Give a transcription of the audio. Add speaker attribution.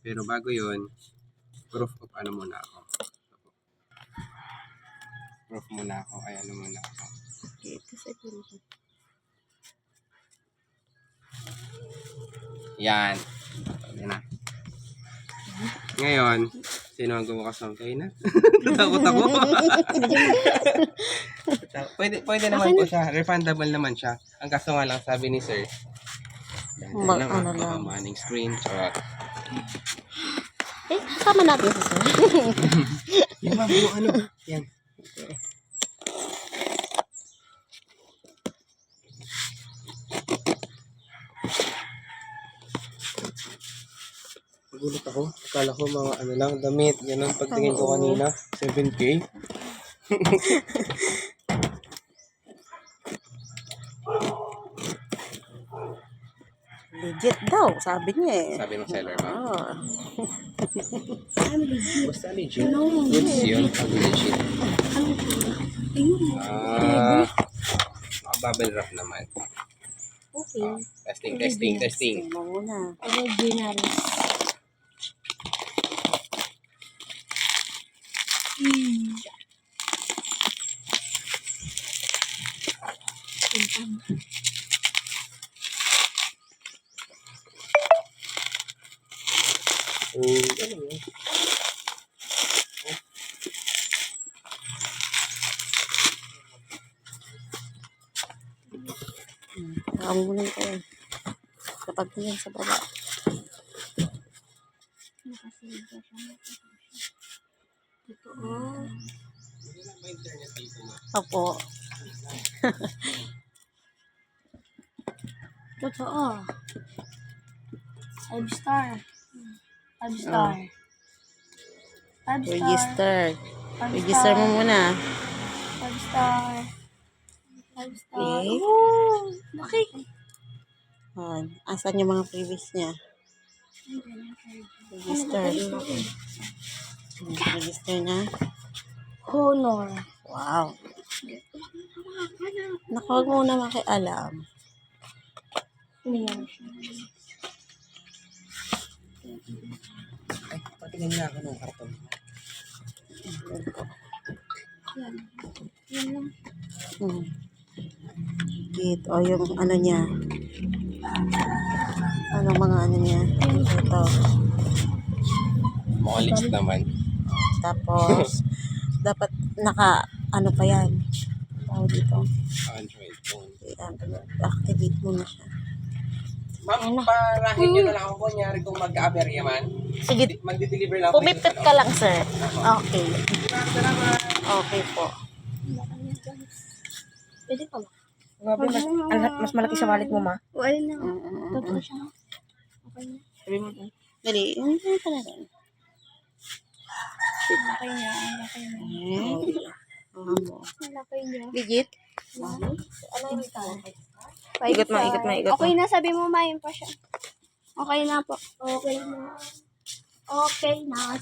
Speaker 1: Pero bago yun, proof of ano muna ako. Proof muna ako, ay ano muna ako.
Speaker 2: Okay, kasi
Speaker 1: Yan. Yan na. Ngayon, sino ang gumukas ng kayo na? Natakot ako. pwede naman po siya. Refundable naman siya. Ang kaso nga lang, sabi ni sir,
Speaker 2: ano lang.
Speaker 1: manning screen. Charot.
Speaker 2: Kasama natin sa sir.
Speaker 1: Yan ma'am, ano? Yan. Nagulat ako. Akala ko mga ano lang, damit. Ganun pagtingin ko kanina. 7K.
Speaker 2: Legit daw, sabi niya eh.
Speaker 1: Sabi ng seller ma'am.
Speaker 2: Oh.
Speaker 1: Basta legit. Goods yun. Pag legit. Bubble wrap naman.
Speaker 3: Okay.
Speaker 1: Testing.
Speaker 2: Muna.
Speaker 3: Original.
Speaker 1: Ano yun?
Speaker 2: Ang muna ko eh. Kapag yan sa baba. Opo.
Speaker 3: Totoo. 5 star. 5 star. 5 star.
Speaker 2: Register.
Speaker 3: 5
Speaker 2: Register mo muna.
Speaker 3: 5 star. 5 star.
Speaker 2: Okay.
Speaker 3: Oh, bakit?
Speaker 2: Asan yung mga previous niya? Register. Register na.
Speaker 3: Honor.
Speaker 2: Wow. Naku, huwag muna makialam.
Speaker 3: Niyan.
Speaker 1: Ay, patingin nga ako ng karton.
Speaker 3: Yan. Yan lang.
Speaker 2: Git. O yung ano niya. Ano mga ano niya. Ito.
Speaker 1: Mga list naman.
Speaker 2: Tapos, dapat ano pa yan. Tawag dito.
Speaker 1: Android phone.
Speaker 2: Activate mo na siya.
Speaker 1: Ma'am, parahin nyo na lang ako kunyari kung mag-aberya man.
Speaker 2: Sige.
Speaker 1: Magdi-deliver lang ako.
Speaker 2: Pumipit ka lang, sir. Okay.
Speaker 1: Salamat.
Speaker 2: Okay po.
Speaker 3: Pwede pa ba?
Speaker 4: Grabe, mas malaki sa wallet mo, ma.
Speaker 3: Wala na. Totoo siya. Okay na.
Speaker 4: Sabi mo,
Speaker 2: Dali. Ano ka na rin?
Speaker 3: Okay na. Okay na. Okay na.
Speaker 2: Legit?
Speaker 3: Ano yung star?
Speaker 4: Ikot mo, ikot mo, ikot mo.
Speaker 3: Okay na, sabi mo mayin pa siya. Okay na po. Okay na. Okay na.